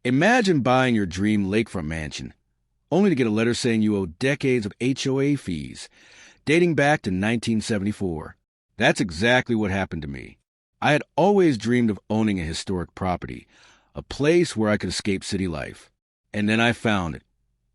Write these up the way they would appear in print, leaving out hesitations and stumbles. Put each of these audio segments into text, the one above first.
Imagine buying your dream lakefront mansion, only to get a letter saying you owe decades of HOA fees, dating back to 1974. That's exactly what happened to me. I had always dreamed of owning a historic property, a place where I could escape city life. And then I found it.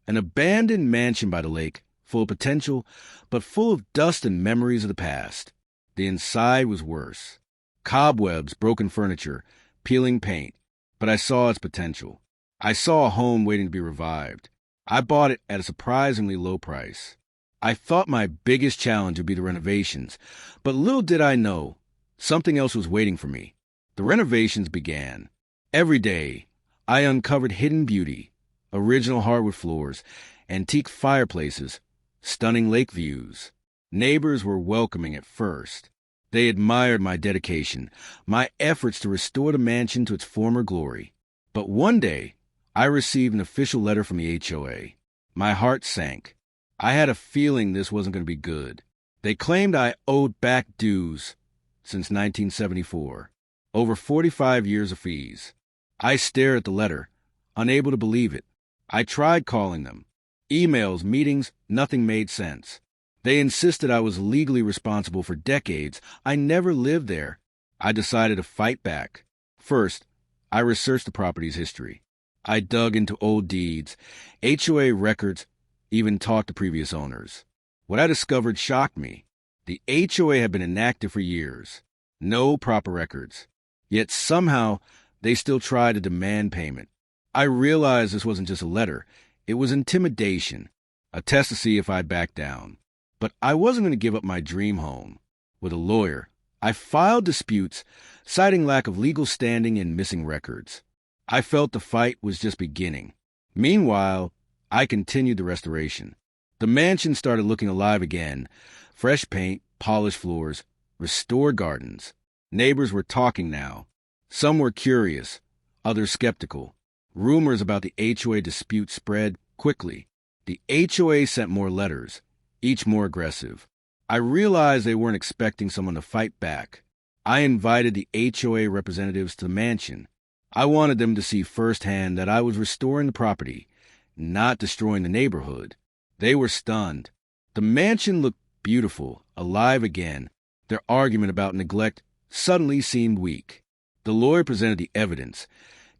An abandoned mansion by the lake, full of potential, but full of dust and memories of the past. The inside was worse. Cobwebs, broken furniture, peeling paint. But I saw its potential. I saw a home waiting to be revived. I bought it at a surprisingly low price. I thought my biggest challenge would be the renovations, but little did I know, something else was waiting for me. The renovations began. Every day, I uncovered hidden beauty, original hardwood floors, antique fireplaces, stunning lake views. Neighbors were welcoming at first. They admired my dedication, my efforts to restore the mansion to its former glory. But one day, I received an official letter from the HOA. My heart sank. I had a feeling this wasn't going to be good. They claimed I owed back dues since 1974, over 45 years of fees. I stared at the letter, unable to believe it. I tried calling them. Emails, meetings, nothing made sense. They insisted I was legally responsible for decades. I never lived there. I decided to fight back. First, I researched the property's history. I dug into old deeds, HOA records, even talked to previous owners. What I discovered shocked me. The HOA had been inactive for years. No proper records. Yet somehow, they still tried to demand payment. I realized this wasn't just a letter. It was intimidation, a test to see if I'd back down. But I wasn't going to give up my dream home. With a lawyer, I filed disputes, citing lack of legal standing and missing records. I felt the fight was just beginning. Meanwhile, I continued the restoration. The mansion started looking alive again. Fresh paint, polished floors, restored gardens. Neighbors were talking now. Some were curious, others skeptical. Rumors about the HOA dispute spread quickly. The HOA sent more letters, each more aggressive. I realized they weren't expecting someone to fight back. I invited the HOA representatives to the mansion. I wanted them to see firsthand that I was restoring the property, not destroying the neighborhood. They were stunned. The mansion looked beautiful, alive again. Their argument about neglect suddenly seemed weak. The lawyer presented the evidence.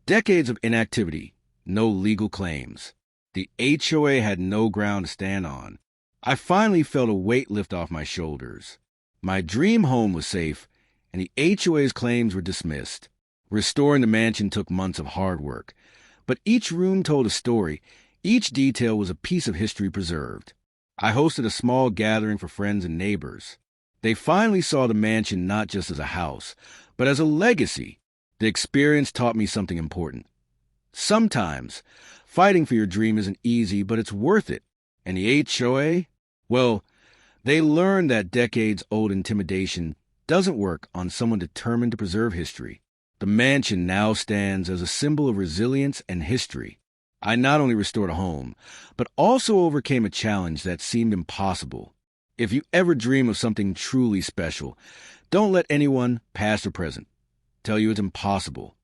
Decades of inactivity, no legal claims. The HOA had no ground to stand on. I finally felt a weight lift off my shoulders. My dream home was safe, and the HOA's claims were dismissed. Restoring the mansion took months of hard work, but each room told a story. Each detail was a piece of history preserved. I hosted a small gathering for friends and neighbors. They finally saw the mansion not just as a house, but as a legacy. The experience taught me something important. Sometimes, fighting for your dream isn't easy, but it's worth it. And the HOA? Well, they learned that decades-old intimidation doesn't work on someone determined to preserve history. The mansion now stands as a symbol of resilience and history. I not only restored a home, but also overcame a challenge that seemed impossible. If you ever dream of something truly special, don't let anyone, past or present, tell you it's impossible.